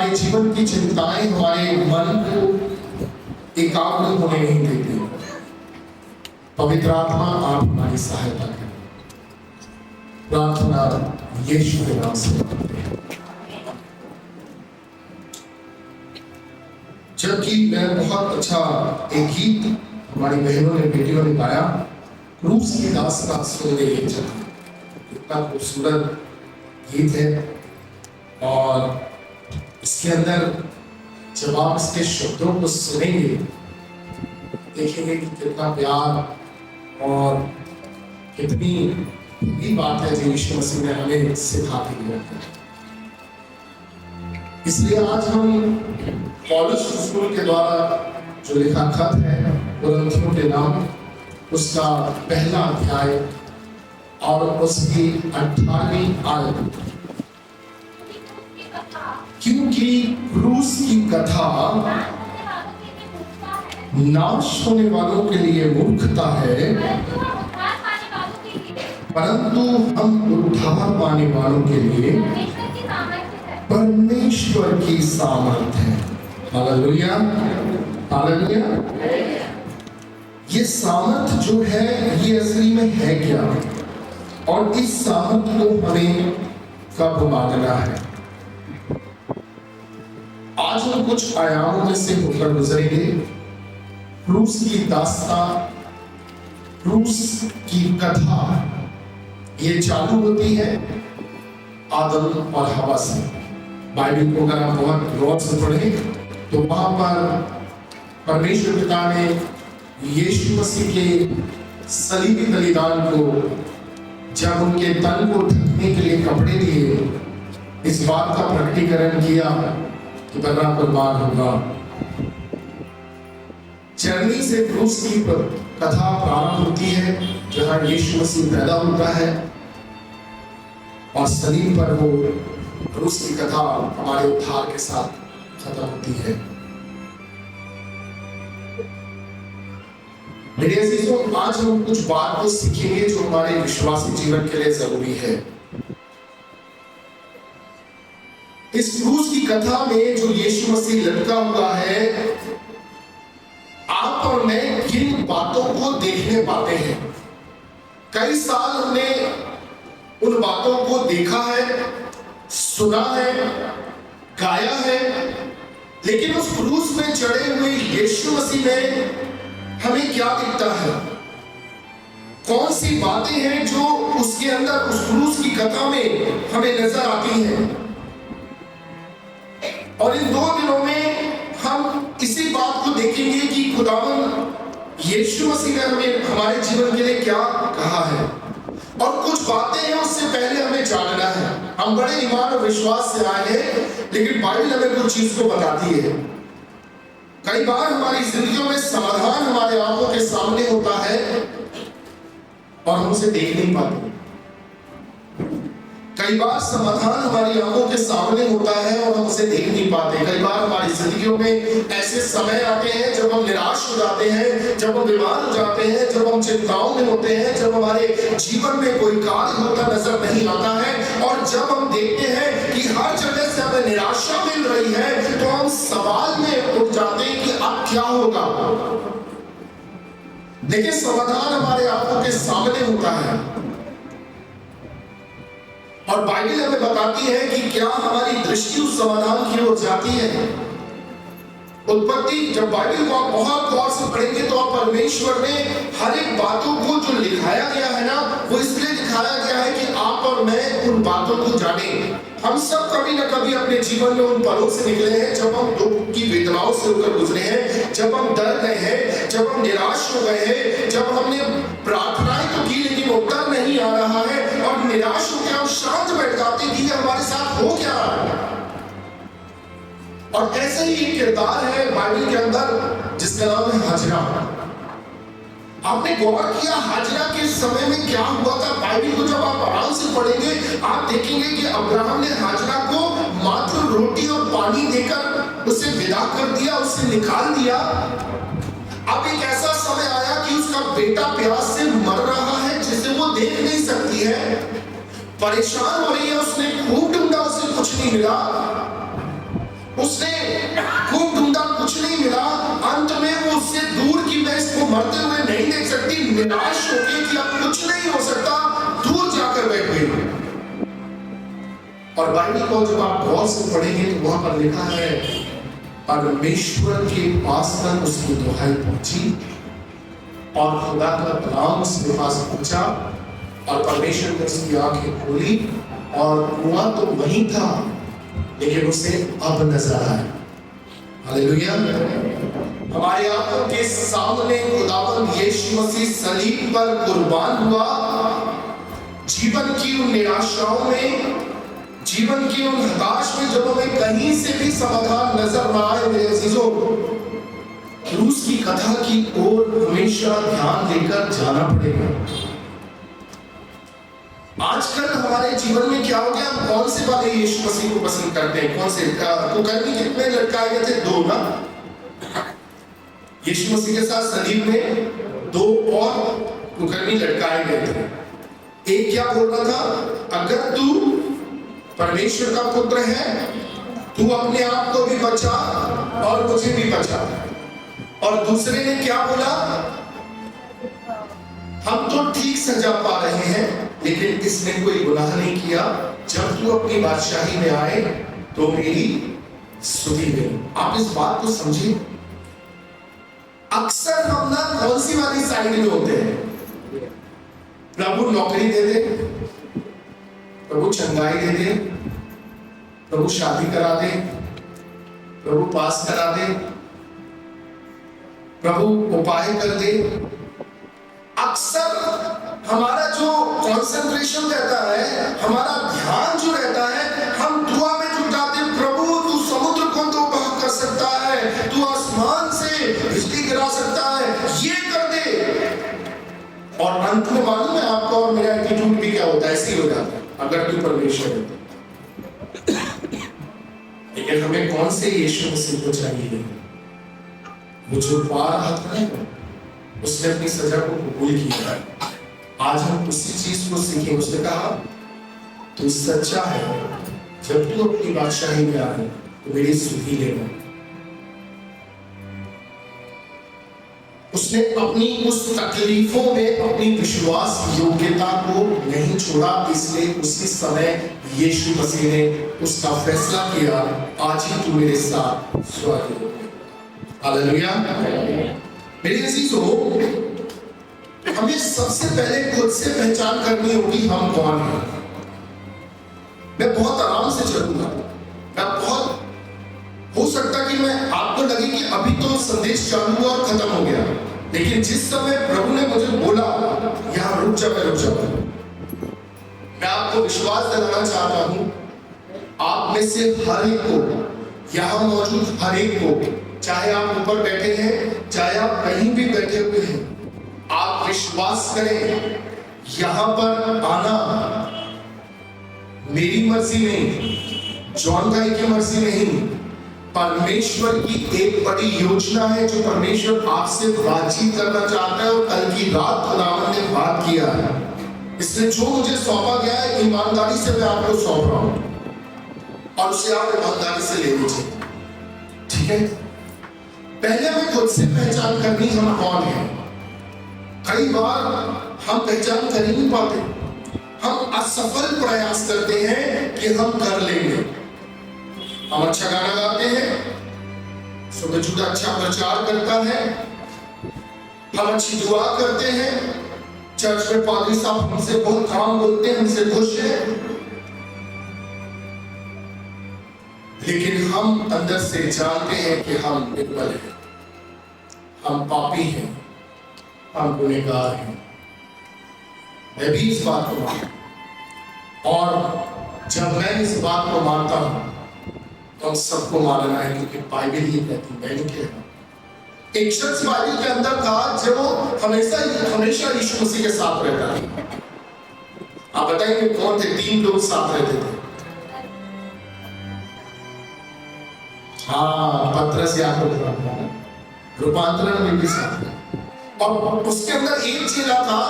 हमारे जीवन की चिंताएं हमारे मन को एकाग्र होने नहीं देती। पवित्र आत्मा आप हमारी सहायता करें। प्रार्थना यीशु के नाम से करते हैं। जबकि मैं बहुत अच्छा एक गीत हमारी बहनों ने बेटियों ने गाया, क्रूस की दास्तां सुनने ये चला, इतना खूबसूरत गीत है। और इसके अंदर जब आप इसके शब्दों को सुनेंगे देखेंगे कि कितना प्यार और कितनी बड़ी बात है जो यीशु मसीह ने हमें सिखाती है। इसलिए आज हम पौलुस रसूल के द्वारा जो लिखा खत है कुरिन्थियों के नाम, उसका पहला अध्याय और उसकी 18वीं आयत, क्योंकि क्रूस की कथा नाश होने वालों के लिए मूर्खता है, परंतु हम उद्धार पाने वालों के लिए परमेश्वर की सामर्थ है। Hallelujah, hallelujah. ये सामर्थ जो है ये असली में है क्या, और इस सामर्थ को हमें कब मांगना है। आज हम कुछ आयामों में से होकर गुजरेंगे। क्रूस की दास्तां, क्रूस की कथा ये चालू होती है आदम और हवा से। बाइबल को अगर आप बहुत गौर से पढ़ें तो वहां पर परमेश्वर पिता ने यीशु मसीह के सलीबी बलिदान को, जब उनके तन को ढकने के लिए कपड़े दिए, इस बात का प्रकटीकरण किया कि बर्रा कुर्बान होगा। चरनी से क्रूस की कथा प्रारंभ होती है, जहां यीशु मसीह पैदा होता है और सलीब पर वो क्रूस की कथा हमारे उद्धार के साथ खत्म होती है। मेरे अजीजों, आज हम कुछ बात को सीखेंगे जो हमारे विश्वासी जीवन के लिए जरूरी है। इस क्रूस की कथा में जो यीशु मसीह लटका हुआ है, आप और मैं किन बातों को देखने पाते हैं। कई साल हमने उन बातों को देखा है, सुना है, गाया है, लेकिन उस क्रूस में चढ़े हुए यीशु मसीह में हमें क्या दिखता है? कौन सी बातें हैं जो उसके अंदर उस क्रूस की कथा में हमें नजर आती हैं? और इन 2 दिनों में हम इसी बात को देखेंगे कि खुदावंद यीशु मसीह ने हमें हमारे जीवन के लिए क्या कहा है। और कुछ बातें हैं उससे पहले हमें जानना है। हम बड़े ईमान और विश्वास से आए हैं, लेकिन बाइबल हमें कुछ चीज को बताती है। कई बार हमारी जिंदगियों में समाधान हमारे आंखों के सामने होता है और हम उसे देख नहीं पाते। कई बार समाधान हमारी आंखों के सामने होता है और हम उसे देख नहीं पाते। कई बार हमारी जिंदगियों में ऐसे समय आते हैं जब हम निराश हो जाते हैं, जब हम बीमार हो जाते हैं, जब हम चिंताओं में होते हैं, जब हमारे जीवन में कोई कार्य होता नजर नहीं आता है, और जब हम देखते हैं कि हर जगह से हमें निराशा मिल रही है, तो हम सवाल में उठ जाते हैं कि अब क्या होगा। देखिए, समाधान हमारे आंखों के सामने होता है और बाइबल हमें बताती है कि क्या हमारी दृष्टि उस समाधान की ओर जाती है। उत्पत्ति, जब बाइबल को आप बहुत गौर से पढ़ेंगे तो आप परमेश्वर ने हर एक बातों को जो लिखाया गया है ना, वो इसलिए लिखाया गया है कि आप और मैं उन बातों को जाने। हम सब कभी ना कभी अपने जीवन में उन पलों से निकले हैं जब हम दुख की वेदनाओं से होकर गुजरे हैं, जब हम डर गए हैं, जब हम निराश हो गए हैं, जब हमने प्रार्थनाएं तो की लेकिन उत्तर नहीं आ रहा है, और निराश होकर हम शांत बैठ जाते हैं कि हमारे साथ हो क्या रहा है। और ऐसे ही एक किरदार है बाइबल के अंदर जिसका नाम है हाजरा। आपने गौर किया हाजरा के समय में क्या हुआ था? बाइबल को जब आप आराम से पढ़ेंगे आप देखेंगे कि अब्राहम ने हाजरा को मात्र रोटी और पानी देकर उसे विदा कर दिया, उसे निकाल दिया। अब एक ऐसा समय आया कि उसका बेटा प्यास से मर रहा है जिसे वो देख नहीं सकती है, परेशान हो रही है, उसने खूब ढूंढा, उसे कुछ नहीं मिला। उसने खूब ढूंढा, कुछ नहीं मिला। अंत में वो उससे दूर की, मैं इसको मरते हुए नहीं देख सकती, निराश होगी कि अब कुछ नहीं हो सकता, दूर जाकर बैठ गई। और बाइबल को जब आप गौर से पढ़ेंगे तो वहां पर लिखा है परमेश्वर के पास तक उसकी दुहाई पहुंची और खुदा का कलाम उसके पास पहुंचा और परमेश्वर ने उसकी आंखें खोली और हुआ तो वही था, लेकिन उसे अब नजर आया। हालेलुया। हमारे आंखों के सामने खुदावंद यीशु मसीह सलीब पर कुर्बान हुआ। जीवन की उन निराशाओं में, जीवन की उन हताश में जब हमें कहीं से भी समाधान नजर न आए, मेरे अजीजों, क्रूस की कथा की ओर हमेशा ध्यान देकर जाना पड़ेगा। आजकल हमारे जीवन में क्या हो गया, हम कौन से वाले यीशु मसीह को पसंद करते हैं? कौन से? कुकर्मी कितने लटकाए गए थे? 2 ना। यीशु मसीह के साथ सलीब में 2 और कुकर्मी लटकाए गए थे। एक क्या बोल रहा था, अगर तू परमेश्वर का पुत्र है, तू अपने आप को भी बचा और मुझे भी बचा। और दूसरे ने क्या बोला, हम तो ठीक सजा पा रहे हैं, लेकिन इसने कोई गुनाह नहीं किया, जब तू अपनी बादशाही में आए तो मेरी स्तुति दे। आप इस बात को समझिए। अक्सर हम ना कौन सी वाली साइड में होते हैं, प्रभु नौकरी दे दे, प्रभु चंगाई दे दे, प्रभु शादी करा दे, प्रभु पास करा दे, प्रभु उपाय कर दे। अक्सर हमारा जो कंसंट्रेशन रहता है, हमारा ध्यान जो रहता है, हम दुआ में जुटाते, प्रभु तू समुद्र को तो बहा कर सकता है, तू आसमान से बिजली गिरा सकता है, ये कर दे। और अंत में मालूम है आपको और मेरा एटीट्यूड भी क्या होता है, ऐसे ही हो जाता है, अगर तू परमेश्वर है। लेकिन हमें कौन से यीशु मसीह को चाहिए? वो जो पा रहा था ना, उसने अपनी सजा को कबूल किया। आज हम उसी चीज को सीखें। उसने कहा तू सच्चा है, जब तू अपनी बादशाही में आए तो मेरी स्तुति लेना। उसने अपनी उस तकलीफों में अपनी विश्वास योग्यता को नहीं छोड़ा, इसलिए उसी समय यीशु मसीह ने उसका फैसला किया, आज ही तू मेरे साथ स्वर्ग में। हालेलुया। मेरे अजीजों, हमें सबसे पहले खुद से पहचान करनी होगी हम कौन हैं। मैं बहुत आराम से चलूंगा, मैं बहुत, हो सकता कि मैं आपको लगे कि अभी तो संदेश चालू हुआ और खत्म हो गया, लेकिन जिस समय प्रभु ने मुझे बोला यहां रुक जा, मैं रुक जाऊंगा। मैं आपको विश्वास दिलाना चाहता हूं, आप में से हर एक को, यहां मौजूद हर एक को, चाहे आप ऊपर बैठे हैं, चाहे आप कहीं भी बैठे हुए हैं, आप विश्वास करें, यहां पर आना मेरी मर्जी नहीं, जॉन भाई की मर्जी नहीं, परमेश्वर की एक बड़ी योजना है जो परमेश्वर आपसे बातचीत करना चाहता है। और कल की रात खुदावंद ने बात किया है, इसलिए जो मुझे सौंपा गया है ईमानदारी से मैं आपको सौंप रहा हूं और उसे आप ईमानदारी से ले लीजिए, ठीक है? पहले हमें खुद से पहचान करनी हम कौन हैं। कई बार हम पहचान कर ही नहीं पाते, हम असफल प्रयास करते हैं कि हम कर लेंगे। हम अच्छा गाना गाते हैं, सुबह जुदा अच्छा प्रचार करता है, हम अच्छी दुआ करते हैं, चर्च में पादरी साहब हमसे बहुत काम बोलते हैं, हमसे खुश हैं, लेकिन हम अंदर से जानते हैं कि हम निर्बल हैं, हम पापी हैं, हम गुनहगार हैं। मैं भी इस बात को मानता हूं, और जब मैं इस बात को मानता हूं तो हम सबको मानना है, क्योंकि बाइबल ही कहती है। मैंने क्या, एक शख्स बाइबल के अंदर था जो हमेशा यीशु मसीह के साथ रहता है। आप बताएंगे कौन थे? 3 लोग साथ रहते थे। हाँ, पतरस, याकूब, रूपांतरण में भी साथ है। और उसके अंदर एक चेला था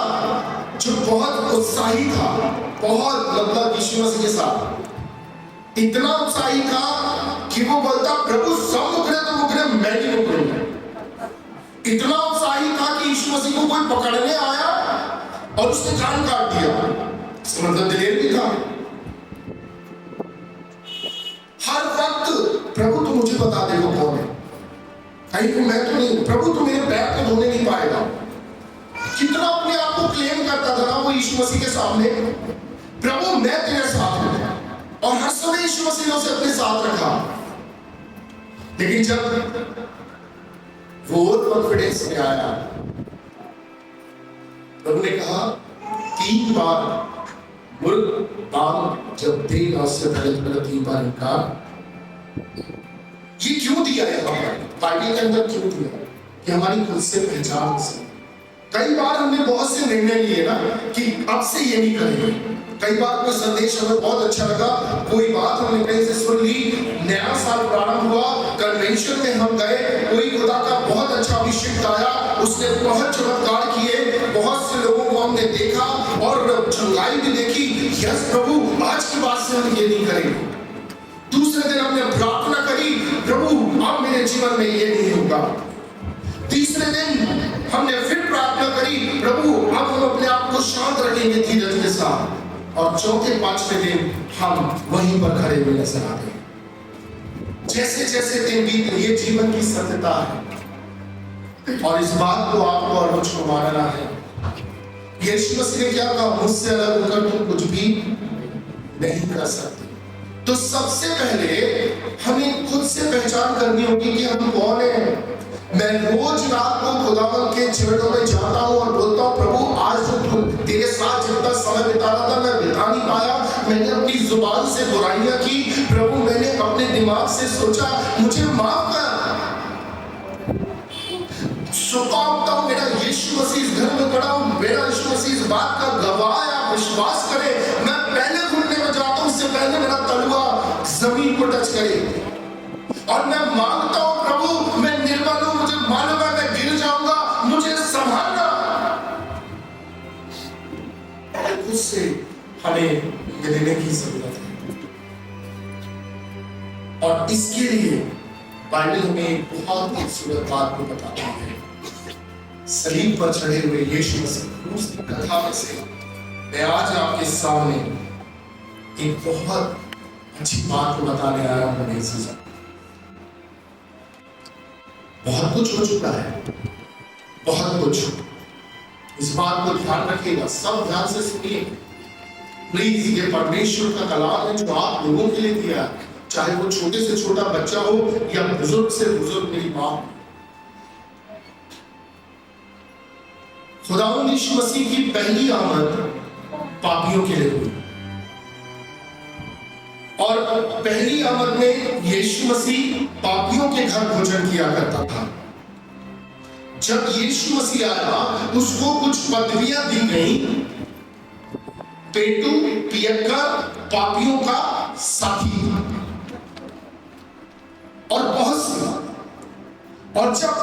जो बहुत उत्साही था, बहुत, मतलब यीशु मसीह के साथ इतना उत्साही था कि वो बोलता प्रभु सब मुकरे तो मुकरे, मैं नहीं मुकरूंगा। इतना उत्साही था कि यीशु मसीह को कोई पकड़ने आया और उसने कान काट दिया। इसका मतलब दिलेर भी था। हर वक्त प्रभु तू मुझे बता दे वो कौन है, कहीं को मैं तो नहीं, प्रभु तू मेरे पैर को धोने नहीं पाएगा। कितना अपने आप को क्लेम करता था ना वो यीशु मसीह के सामने, प्रभु मैं तेरे साथ हूं। और हर समय यीशु मसीह ने उसे अपने साथ रखा। लेकिन जब वो कॉन्फिडेंस में आया, प्रभु ने कहा 3 बार मुर्ग बांग जब देगा उससे पहले 3 बार इनकार। ये क्यों दिया है बाइबल के अंदर, क्यों दिया कि हमारी खुद से पहचान से। कई बार हमने बहुत से निर्णय लिए ना कि अब से ये नहीं करेंगे। कई बार कोई संदेश हमें बहुत अच्छा लगा, कोई बात हमने कहीं से सुन ली, नया साल प्रारंभ हुआ, कन्वेंशन में हम गए, कोई खुदा का बहुत अच्छा अभिषेक आया, उसने बहुत चमत्कार किए, बहुत से लोगों को हमने देखा और चंगाई भी देखी। यस प्रभु आज की बात से हम ये नहीं करेंगे। दूसरे दिन हमने प्रार्थना करी, प्रभु अब मेरे जीवन में ये नहीं होगा। तीसरे दिन हमने फिर प्रार्थना करी, प्रभु अब हम अपने आप को शांत रखेंगे धीरज के साथ। और चौथे 5वें दिन हम वहीं पर खड़े हुए नजर आते हैं। जैसे जैसे दिन बीत, ये जीवन की सत्यता है और इस बात को आपको और मुझको मानना है। यीशु मसीह ने क्या कहा, मुझसे अलग होकर तुम कुछ भी नहीं कर सकते। तो सबसे पहले हमें खुद से पहचान करनी होगी कि हम कौन हैं। मैं रोज रात को खुदावंद के चरणों में जाता हूँ और बोलता हूँ प्रभु आज जो तेरे साथ जितना समय बिता रहा था मैं बिता नहीं पाया, मैंने अपनी जुबान से बुराइयां की, प्रभु मैंने अपने दिमाग से सोचा, मुझे माफ कर। सुपाता हूँ मेरा यीशु मसीह इस घर में खड़ा हूँ, मेरा यीशु मसीह इस बात का गवाह है, आप विश्वास करें। मैं पहले घुटने में जाता हूँ, उससे पहले मेरा तलवा जमीन को टच करे और मैं मांगता हूँ प्रभु मैं निर्बल हूँ, मुझे मालूम है मैं गिर जाऊंगा, मुझे संभालना। खुद से हमें मिलने की जरूरत है और इसके लिए बाइबल हमें बहुत खूबसूरत बात को बताती है। सलीब पर चढ़े हुए यीशु मसीह की कथा में से मैं आज आपके सामने एक बहुत अच्छी बात को बताने आया हूं। बहुत कुछ हो चुका है, बहुत कुछ। इस बात को ध्यान रखिएगा, सब ध्यान से सुनिए प्लीज। ये परमेश्वर का कलाम है जो आप लोगों के लिए दिया है, चाहे वो छोटे से छोटा बच्चा हो या बुजुर्ग से बुजुर्ग मेरी मां। खुदावंद यीशु मसीह की पहली आमद पापियों के लिए हुई और पहली आमद में यीशु मसीह पापियों के घर भोजन किया करता था। जब यीशु मसीह आया उसको कुछ पदवियां दी गई, पेटू पियक्कर पापियों का साथी और बहुत सी। और जब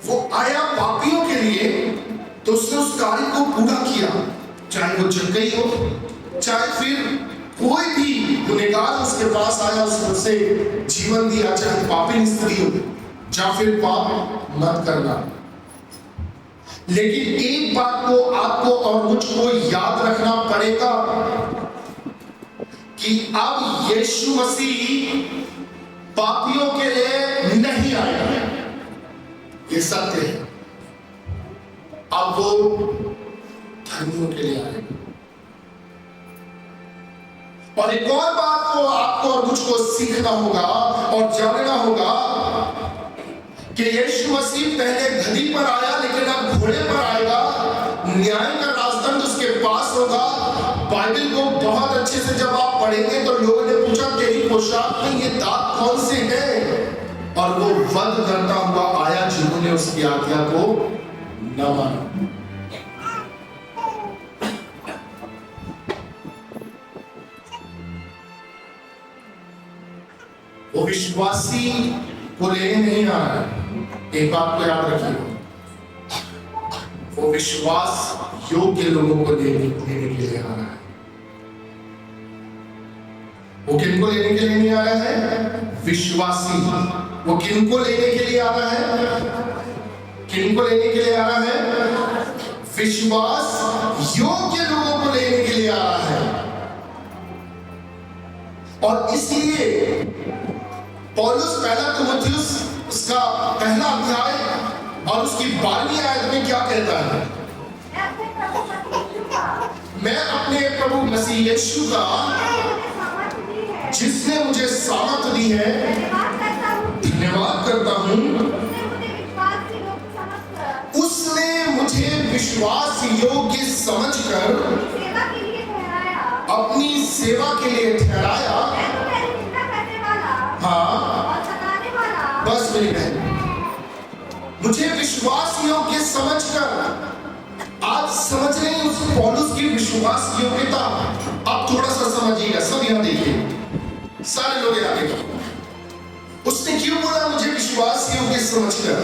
वो आया पापियों के लिए तो उसने उस कार्य को पूरा किया, चाहे वो जक्कई हो, चाहे फिर कोई भी गुनहगार उसके पास आया उसने उसे जीवन दिया, चाहे पापी स्त्री हो या फिर पाप मत करना। लेकिन एक बात को आपको और मुझको याद रखना पड़ेगा कि अब यीशु मसीह पापियों के लिए नहीं आया, ये सत्य है। अब वो धर्मियों के लिए आए। और एक और बात को आपको और मुझको सीखना होगा और जानना होगा कि यीशु मसीह पहले गधी पर आया लेकिन अब घोड़े पर आएगा। न्याय का राजदंड उसके पास होगा। बाइबल को बहुत अच्छे से जब आप पढ़ेंगे तो लोगों ने पूछा तेरी पोशाक में ये दाग कौन से हैं, और वो वध करता हुआ आया जिन्होंने उसकी आज्ञा को न माना। वो विश्वासी को लेने नहीं आ रहा है, एक बात को याद रखिएगा, वो विश्वास योग्य लोगों को लेने के लिए आ रहा है। वो किनको लेने के लिए नहीं आ रहा है? विश्वासी। वो किनको लेने के लिए आ रहा है? किनको लेने के लिए आ रहा है? विश्वास योग्य लोगों को लेने के लिए आ रहा है। और इसलिए पौलुस पहला तिमुथियुस उसका पहला अध्याय और उसकी 12वीं आयत में क्या कहता है? मैं अपने प्रभु मसीह यीशु का, जिसने मुझे सामर्थ दी है, धन्यवाद करता हूं। उसने मुझे विश्वास योग्य समझकर अपनी सेवा के लिए ठहराया। हाँ, बस मेरी बहन, मुझे विश्वास योग्य समझकर, आज समझ रहे हैं उस पौलुस की विश्वास योग्यता। अब थोड़ा सा समझिएगा, सब यहां देखिए, सारे लोग यहां देखिए। उसने क्यों बोला मुझे विश्वास योग्य समझकर?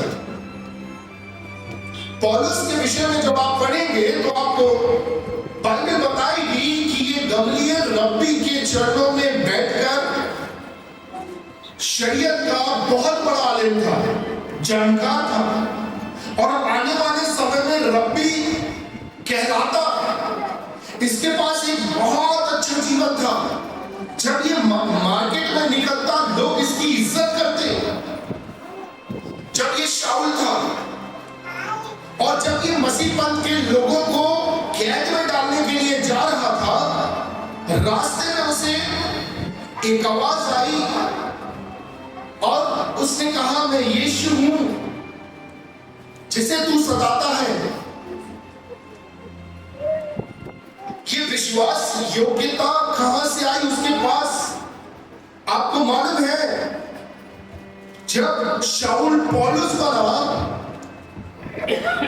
पौलुस के विषय में जब आप पढ़ेंगे तो आपको बाइबल बताएगी कि ये गमलीएल रब्बी के चरणों में बैठकर शरीयत का बहुत बड़ा आलिम था, जानकार था, और आने वाले समय में रब्बी कहलाता। इसके पास एक बहुत अच्छा जीवन था। जब ये मार्केट में निकलता लोग इसकी इज्जत करते। जब ये शाऊल था और जब ये मसीह पंथ के लोगों को कैद में डालने के लिए जा रहा था, रास्ते में उसे एक आवाज आई और उसने कहा, मैं यीशु हूं जिसे तू सताता है। ये विश्वास योग्यता कहां से आई उसके पास? आपको मालूम है, जब शाऊल पौलुस बना,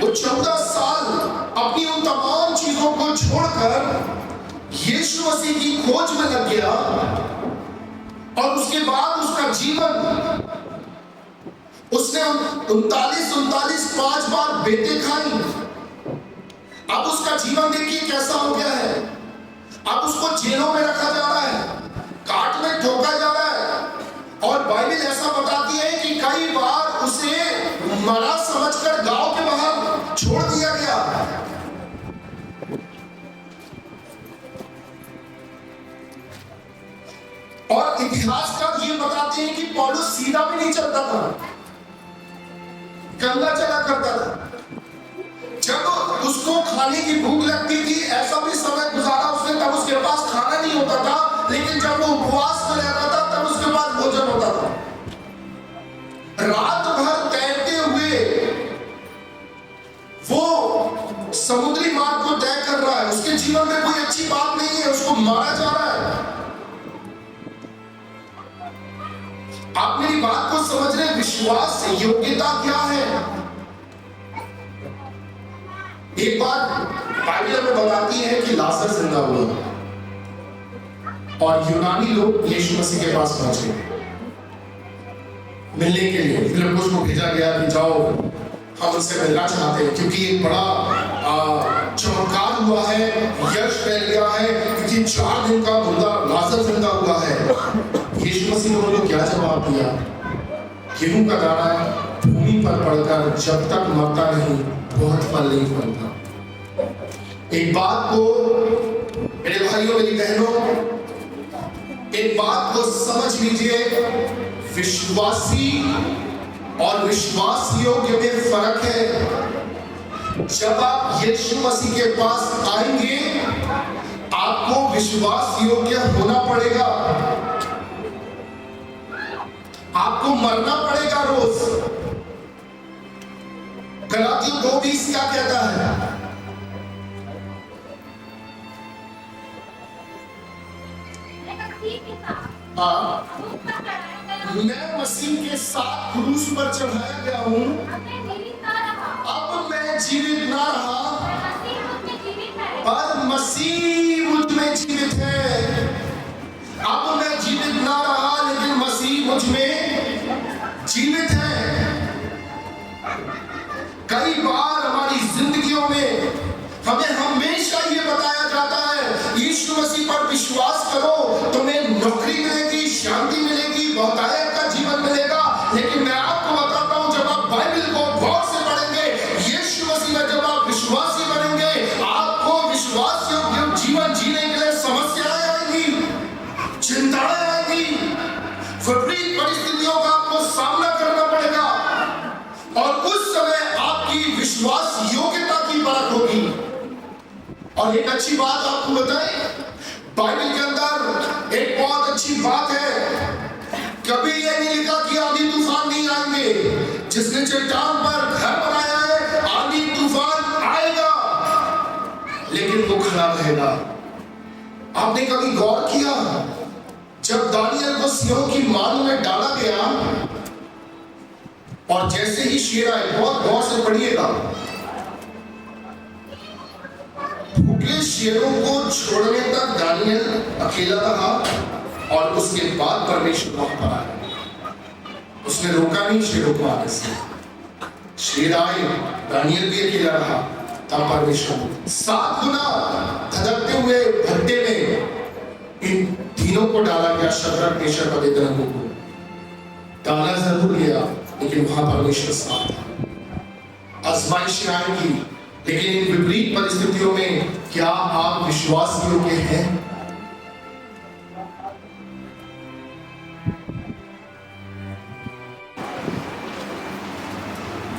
वो 14 साल अपनी उन तमाम चीजों को छोड़कर यीशु मसीह की खोज में लग गया। और उसके बाद उसका जीवन, उसने 39 5 बार बेटे खाई। अब उसका जीवन देखिए कैसा हो गया है। अब उसको जेलों में रखा जा रहा है, काट में ठोका जा रहा है। और बाइबल ऐसा बताती है कि कई बार उसे मरा समझकर गांव के बाहर छोड़ दिया गया। और इतिहासकार ये बताते हैं कि पौलुस सीधा भी नहीं चलता था, कंधा चला करता था। जब उसको खाने की भूख लगती थी, ऐसा भी समय गुजारा उसने, तब उसके पास खाना नहीं होता था, लेकिन जब वो उपवास में रहता था तब उसके पास भोजन होता था। रात भर तैरते हुए वो समुद्री मार्ग को तय कर रहा है। उसके जीवन में कोई अच्छी बात नहीं है, उसको मारा जा रहा है। आप मेरी बात को समझ रहे हैं? विश्वास योग्यता क्या है? एक बात बाइबल में बताती है कि लाजर जिंदा हुआ और यूनानी लोग यीशु मसीह के पास पहुंचे मिलने के लिए। फिलिप्पुस को भेजा गया कि जाओ, हम उनसे मिलना चाहते हैं, क्योंकि एक बड़ा चमत्कार हुआ है, यश फैल गया है, क्योंकि 4 दिन का मुर्दा लाजर जिंदा हुआ है। यीशु मसीह ने उनको क्या जवाब दिया? गेहूं का दाना भूमि पर पड़कर जब तक मरता नहीं, बहुत फल नहीं फलता। एक बात को मेरे भाइयों मेरी बहनों, एक बात को समझ लीजिए, विश्वासी और विश्वास योग्य में फर्क है। जब आप यीशु मसीह के पास आएंगे, आपको विश्वास योग्य होना पड़ेगा। आपको मरना पड़ेगा रोज। गलातियों 2:20 क्या कहता है? हाँ, मैं मसीह के साथ क्रूस पर चढ़ाया गया हूँ। अब मैं जीवित ना रहा, पर मसीह मुझ में जीवित है। अब मैं जीवित ना रहा, लेकिन मसीह मुझ में जीवित है। कई बार हमारी जिंदगियों में हमें हमेशा ये बताया जाता है, यीशु मसीह पर विश्वास करो, तुम्हें नौकरी मिलेगी, और एक अच्छी बात आपको बताएं, बाइबल के अंदर एक बहुत अच्छी बात है, कभी यह नहीं लिखा कि आंधी तूफान नहीं आएंगे। जिसने चट्टान पर घर बनाया है, आंधी तूफान आएगा लेकिन वो खड़ा रहेगा। आपने कभी गौर किया, जब दानियल को सिंहों की मान में डाला गया और जैसे ही शेर आए, बहुत गौर से पढ़िएगा, भूखे शेरों को छोड़ने तक दानियल अकेला रहा और उसके बाद परमेश्वर वहां पर आया। उसने रोका नहीं शेरों को आने से। शेर आए, दानियल भी अकेला रहा, तब परमेश्वर 7 गुना धधकते हुए भट्टे में इन तीनों को डाला गया, शद्रक मेशक अबेदनगो को डाला जरूर गया, लेकिन वहां परमेश्वर साथ था। आजमाइश आएगी, लेकिन इन विपरीत परिस्थितियों में क्या आप विश्वास योग्य हैं?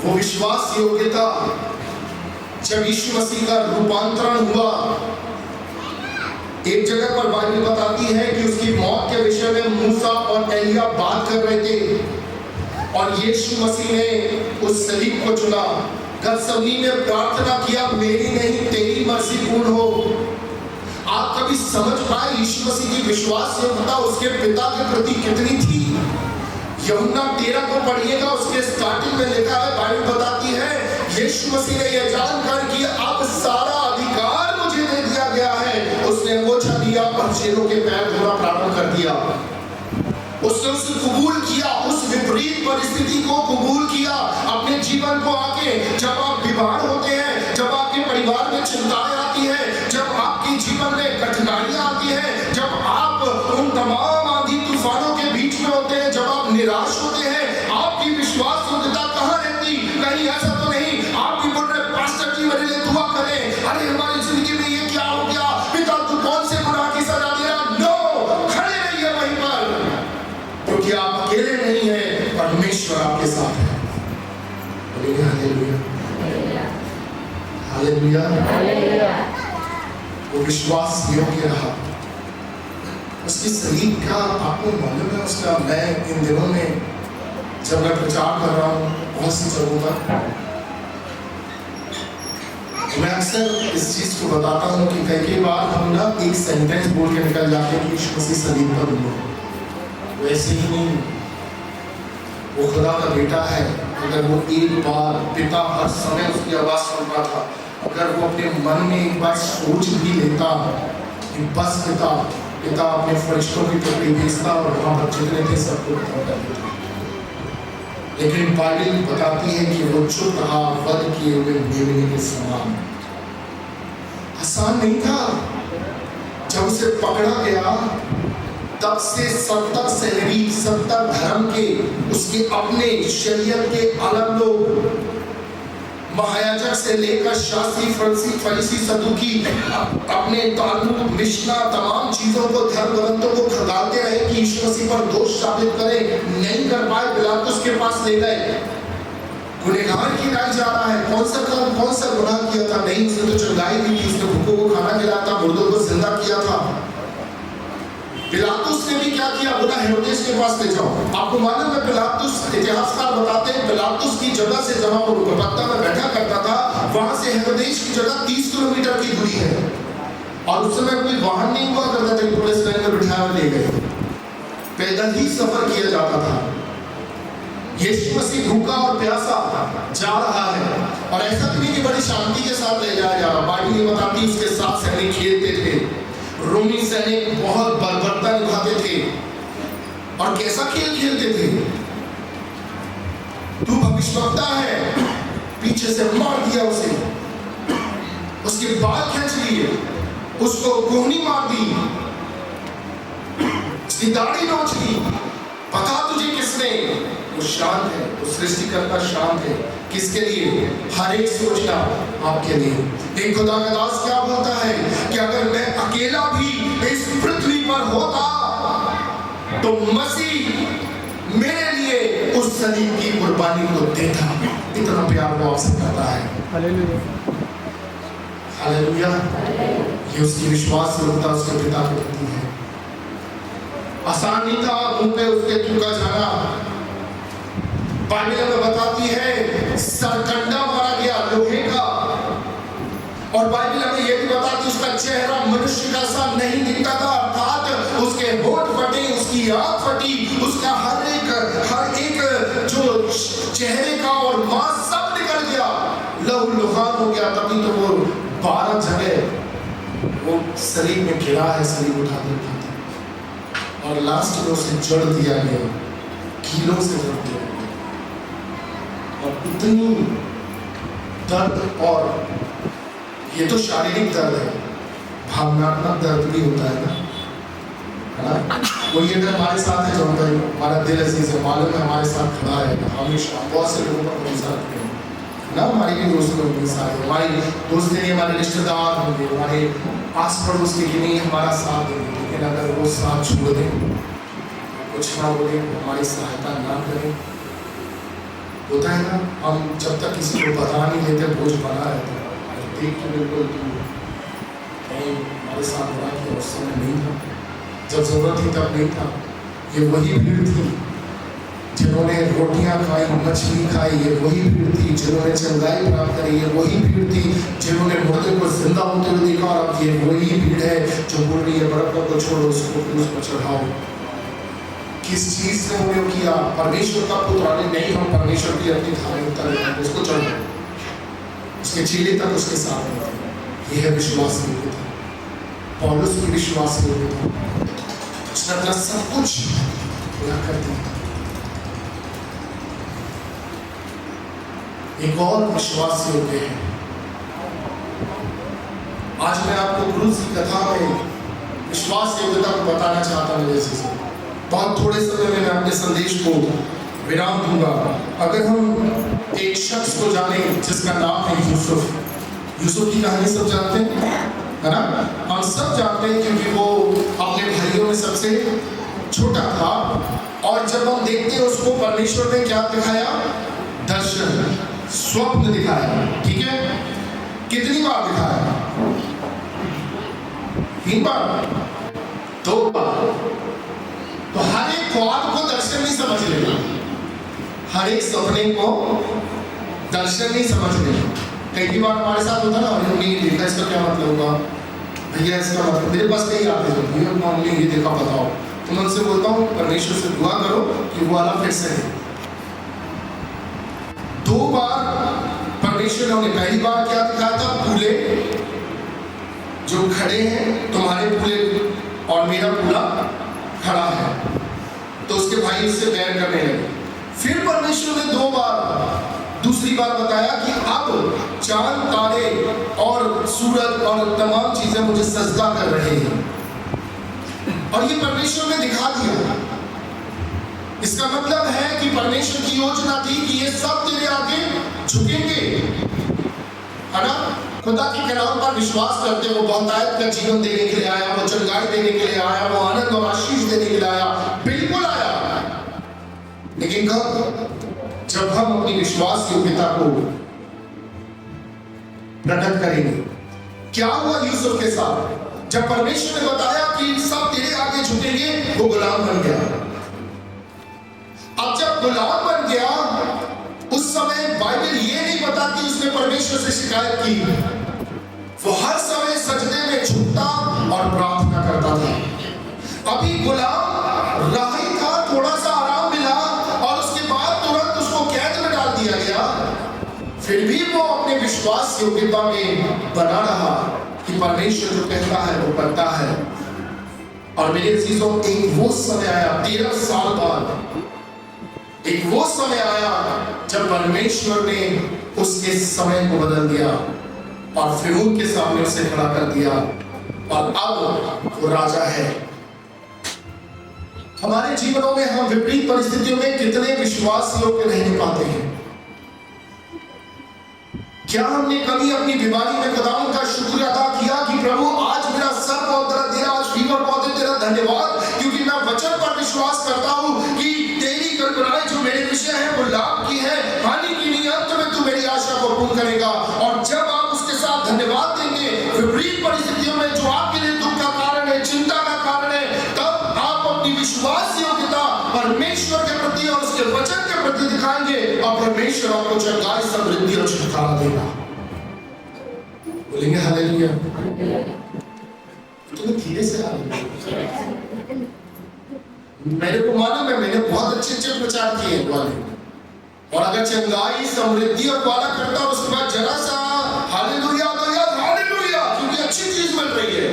वो विश्वास योग्यता जब यीशु मसीह का रूपांतरण हुआ, एक जगह पर बाइबल बताती है कि उसकी मौत के विषय में मूसा और एलिया बात कर रहे थे और यीशु मसीह ने उस सलीब को चुना। गतसमनी में प्रार्थना किया, मेरी नहीं तेरी मर्जी पूर्ण हो। आप कभी समझ पाए यीशु मसीह की विश्वास योग्यता उसके पिता के प्रति कितनी थी? यूहन्ना 13 को पढ़िएगा, उसके स्टार्टिंग में लिखा है, बाइबल बताती है यीशु मसीह ने यह जानकर कि अब सारा अधिकार मुझे दे दिया गया है, उसने अंगूठा दिया और चेलों के पैर धोना प्रारंभ कर दिया। उसने उसे कबूल किया, उस विपरीत परिस्थिति को कबूल किया अपने जीवन को आके। जब आप बीमार होते हैं, जब आपके परिवार में चिंताएं आती हैं, जब आपके जीवन में कठिनाइयां आती हैं, जब आप उन तमाम आंधी तूफानों के बीच में होते हैं, जब आप निराश होते हैं, आपकी विश्वास योग्यता कहाँ रहती? कहीं ऐसा तो नहीं आप भी बोल रहे पास्टर जी मेरे लिए दुआ करें, अरे हमारी जिंदगी में ये क्या हो गया, पिता तू कौन से गुनाह की सजा दे रहा? नो, खड़े रहिए वहीं पर, क्योंकि आप अकेले नहीं हैं, परमेश्वर आपके साथ है। Hallelujah, hallelujah, hallelujah. वो विश्वास योग्य रहा। उसकी सलीब का आपको मालूम है, उसका मैं इन दिनों में जब मैं प्रचार कर रहा हूँ बहुत सी जगहों पर, मैं अक्सर इस चीज को बताता हूँ कि कई बार हम ना एक सेंटेंस बोल के निकल जाते हैं कि यीशु मसीह सलीब पर हुआ। वैसे ही नहीं, वो खुदा का बेटा है। अगर वो एक बार, पिता हर समय उसकी आवाज सुन रहा था, अगर वो अपने मन में एक बार सोच भी लेता कि बस पिता अपने फरिश्तों की टुकड़ी भेजता और वहां पर जितने थे सबको खत्म कर देता। लेकिन बाइबल बताती है कि वो चुप रहा, वध किए हुए मेमने के समान। आसान नहीं था। जब उसे पकड़ा गया तब से 70 सेनरी, 70 धर्म के, उसके अपने शरीयत के अलग लोग, महायाजक से लेकर शास्त्री, फरीसी, सदूकी, अपने तालमुद, मिशना, तमाम चीजों को, धर्म ग्रंथों को खंगालते रहे कि यीशु मसीह पर दोष साबित करें, नहीं कर पाए, पिलातुस के पास ले गए। गुनहगार की राय जा रहा है, कौन सा गुनाह किया था? नहीं, उसने तो चंगाई दी थी, उसने भूखों को खाना खिलाया था, मुर्दों को जिंदा किया था। पिलातुस ने भी क्या किया? बोला हेरोदेस के पास ले जाओ। आपको मालूम है, पिलातुस, इतिहासकार बताते हैं, पिलातुस की जगह से जहां वो रुकपत्ता में बैठा करता था, वहां से हेरोदेस की जगह 30 किलोमीटर की दूरी है। और उस समय कोई वाहन नहीं हुआ करता था, पुलिस लाइन में बिठाया ले गए, पैदल ही सफर किया जाता था। यीशु मसीह भूखा और प्यासा जा रहा है, और ऐसा भी नहीं कि बड़ी शांति के साथ ले जाया जा रहा। बाइबल ये बताती है उसके साथ सैनिक खेलते थे, रोमी सैनिक बहुत बर्बरता निभाते थे। और कैसा खेल खेलते थे? तू भविष्यवक्ता है, पीछे से मार दिया उसे, उसके बाल खींच लिए, उसको कोहनी मार दी, उसकी दाढ़ी नोच ली। पता तुझे किसने? वो शांत है, वो सृष्टिकर्ता शांत है। किसके लिए? हर एक सोचना आपके लिए। एक खुदा का दास क्या बोलता है कि अगर मैं अकेला भी इस पृथ्वी पर होता तो मसीह मेरे लिए उस सलीब की कुर्बानी को देता। इतना प्यार वो आपसे करता है। Hallelujah, hallelujah. ये उसकी विश्वास योग्यता उसके पिता के प्रति है। आसान नहीं था मुंह पे उसके थूका जाना। बाइबल में बताती है सरकंडा मारा गया लोहे का, और बाइबल हमें यह भी बताती उसका चेहरा मनुष्य का सा नहीं दिखता था, अर्थात उसके होठ फटे, उसकी आंख फटी, उसका हर एक जो चेहरे का और मांस सब निकल गया, लहू लुहान हो गया। तभी तो वो 12 जगह वो शरीर में गिरा है, शरीर उठाते उठाते, और लास्ट में उसे जड़ दिया गया, कीलों से जड़ दिया गया। और इतनी दर्द, और ये तो शारीरिक दर्द है, भावनात्मक दर्द भी होता है ना, है ना। वो ये अगर हमारे साथ है, जो हमारा दिल अजीज है, मालूम है हमारे साथ खड़ा है हमेशा, बहुत से लोगों पर भरोसा रखते हैं ना, हमारी भी दोस्त होंगे, सारे हमारी दोस्त नहीं, हमारे रिश्तेदार होंगे, हमारे आस पड़ोस के नहीं हमारा साथ देंगे, लेकिन अगर वो साथ छोड़ दें, कुछ ना बोले, हमारी सहायता ना करें, होता है ना, हम जब तक किसी को बता नहीं देते बोझ बना रहता है, देख के बिल्कुल नहीं हमारे साथ बना कि उस समय नहीं था, जब जरूरत थी तब नहीं था। ये वही भीड़ थी जिन्होंने रोटियां खाई, मछली खाई, ये वही भीड़ थी जिन्होंने चंगाई प्राप्त करी, ये वही भीड़ थी जिन्होंने मुर्दे को जिंदा होते हुए देखा, और अब ये वही भीड़ है जो बोल रही है बरकत को छोड़ो, उसको क्रूस पर चढ़ाओ। किस चीज से उन्हें किया? परमेश्वर का पुत्र आने नहीं, हम परमेश्वर की अपनी धार्मिकता लेकर उसको चढ़ाओ, उसके चेले तक उसके साथ थे। यह है विश्वास योग्यता, पौलुस की विश्वास योग्यता, उसने अपना सब कुछ पूरा कर दिया। एक और विश्वास योग्य है। आज मैं आपको क्रूस की कथा में विश्वास योग्यता को बताना चाहता हूं। जैसे से बहुत थोड़े समय में मैं अपने संदेश को विराम दूंगा। अगर हम एक शख्स को जाने जिसका नाम है यूसुफ। यूसुफ की कहानी सब जानते हैं, है ना, हम सब जानते हैं, क्योंकि वो अपने भाइयों में सबसे छोटा था। और जब हम देखते हैं उसको परमेश्वर ने क्या दिखाया? दर्शन, स्वप्न दिखाया। ठीक है, कितनी बार दिखाया? 3 बार, 2 बार। तो हर एक ख्वाब को दर्शन नहीं समझ लेना, हर एक सपने को दर्शन नहीं समझ लेना। कई बार हमारे साथ होता ना, नहीं देखा, इसका क्या मतलब होगा भैया, इसका मतलब मेरे पास नहीं आते, हमने ये देखा बताओ, तो मैं उनसे बोलता हूँ परमेश्वर से दुआ करो कि वो वाला फिर से है। 2 बार परमेश्वर ने उन्हें, पहली बार क्या दिखाया था? पूले जो खड़े हैं, तुम्हारे पूले और मेरा पूला खड़ा है, तो उसके भाई उससे बैर करने लगे। फिर परमेश्वर ने 2 बार, दूसरी बार बताया कि अब चांद, तारे और सूरज और तमाम चीजें मुझे सजदा कर रहे हैं, और ये परमेश्वर ने दिखा दिया। इसका मतलब है कि परमेश्वर की योजना थी कि ये सब तेरे आगे झुकेंगे, है ना। खुदा के कलाम पर विश्वास करते हो, बहुतायत का जीवन देने के लिए आया, वो चंगाई देने के लिए आया, वो आनंद और आशीष देने के लिए आया, बिल्कुल आया। लेकिन कब? जब हम अपनी विश्वास योग्यता को प्रकट करेंगे। क्या हुआ यूसुफ के साथ? जब परमेश्वर ने बताया कि सब तेरे आगे झुकेंगे, वो गुलाम बन गया। अब जब गुलाम बन गया, उस समय बाइबल ये नहीं बताती उसने परमेश्वर से शिकायत की। वो हर समय सजदे में झुकता और प्रार्थना करता था। अभी गुलाम रहा ही था, थोड़ा सा आराम मिला और उसके बाद तुरंत उसको कैद में डाल दिया गया। फिर भी वो अपने विश्वास योग्यता में बना रहा कि परमेश्वर जो कहता है वो करता है। और मेरे अजीजों, एक वो समय आया 13 साल बाद, एक वो समय आया जब परमेश्वर ने उसके समय को बदल दिया और फिरौन के सामने उसे खड़ा कर दिया, और अब वो राजा है। हमारे जीवनों में हम विपरीत परिस्थितियों में कितने विश्वास योग्य रहने पाते हैं। क्या हमने कभी अपनी बीमारी में खुदावंद का शुक्र अदा किया कि प्रभु आज मेरा सर बहुत दर्द दे रहा, आज फीवर बहुत है, तेरा धन्यवाद, क्योंकि मैं वचन पर विश्वास करता हूं कि तेरी कल्पनाएं जो मेरे विषय है वो लाभ की है, हानि की नहीं। अंत में तू मेरी आशा को पूर्ण करेगा। और जब आप उसके साथ धन्यवाद देंगे, परमेश्वर के प्रति और उसके वचन के प्रति दिखाएंगे और परमेश्वर आपको चंगाई, समृद्धि और छुटकारा देगा। बोलेंगे हालेलुया। तुम्हें धीरे से हालेलुया। मेरे को मालूम है, मैंने बहुत अच्छे प्रचार किए वाले, और अगर चंगाई, समृद्धि और वाला करता और उसके बाद जरा सा हालेलुया तो यार हालेलुया, क्योंकि अच्छी चीज मिल रही है।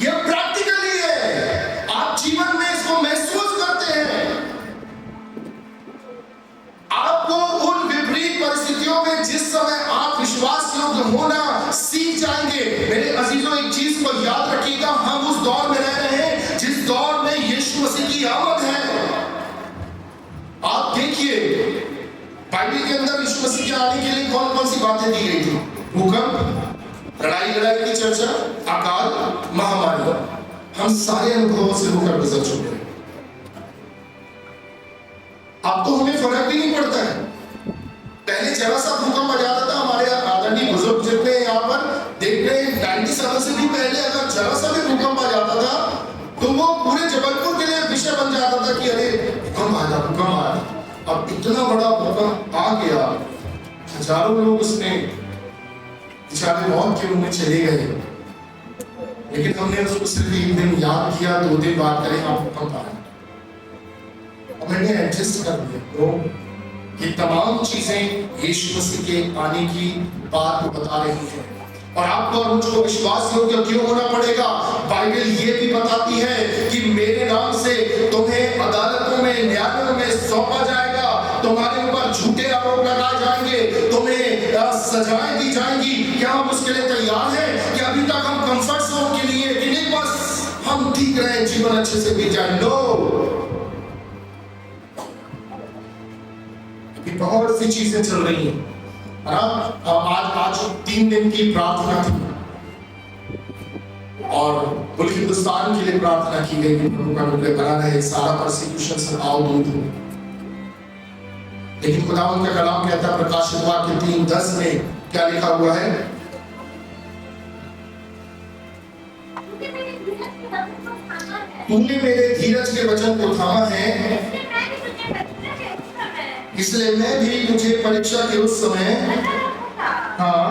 यह प्रैक्टिकली है, आप जीवन में इसको महसूस करते हैं। आपको उन विपरीत परिस्थितियों में जिस समय आप विश्वास योग्य होना सीख जाएंगे। मेरे अजीजों, एक चीज को याद रखिएगा, हम उस दौर में रह रहे हैं जिस दौर में यीशु मसीह की आमद है। आप देखिए बाइबल के अंदर यीशु मसीह के आने के लिए कौन कौन सी बातें दी गई थी? भूकंप, लड़ाई की चर्चा, अकाल, महामारी। हम सारे अनुभवों से होकर गुजर चुके हैं। अब तो हमें फर्क भी नहीं पड़ता है। पहले जरा सा भूकंप आ जाता था, हमारे आदरणीय बुजुर्ग जितने यहाँ पर देख रहे हैं, 90 साल से भी पहले अगर जरा सा भी भूकंप आ जाता था तो वो पूरे जबलपुर के लिए विषय बन जाता था कि अरे भूकंप आया, भूकंप आया। अब इतना बड़ा भूकंप आ गया, हजारों लोग उसमें बेचारे मौत के मुंह में चले गए, लेकिन हमने उसको सिर्फ एक दिन याद किया, 2 दिन बाद करें हाँ भूकंप आया, और मैंने एडजस्ट कर दिया। तो ये तमाम चीजें यीशु मसीह के आने की बात को बता रही हैं। और आपको और मुझको विश्वास योग्य क्यों होना पड़ेगा? बाइबल ये भी बताती है कि मेरे नाम से तुम्हें अदालतों में, न्यायालयों में सौंपा जाएगा, तुम्हारे ऊपर झूठे आरोप लगाए जाएंगे, तुम्हें सजाएं दी जाएंगी। क्या हम उसके लिए तैयार हैं? कि अभी तक हम कंफर्ट जोन के लिए कि नहीं बस हम ठीक रहे, जीवन अच्छे से बीत जाए? नो, बहुत सी चीजें चल रही हैं। आज 3 दिन की प्रार्थना थी और मुल्क हिंदुस्तान के लिए प्रार्थना की गई कि प्रभु का अनुग्रह बना रहे, सारा परसिक्यूशन से आओ दूर हो। लेकिन खुदा उनका कलाम कहता है प्रकाशित वाक्य 3:10 में क्या लिखा हुआ है? तूने मेरे धीरज के वचन को थामा है, इसलिए मैं भी तुझे परीक्षा के उस समय हाँ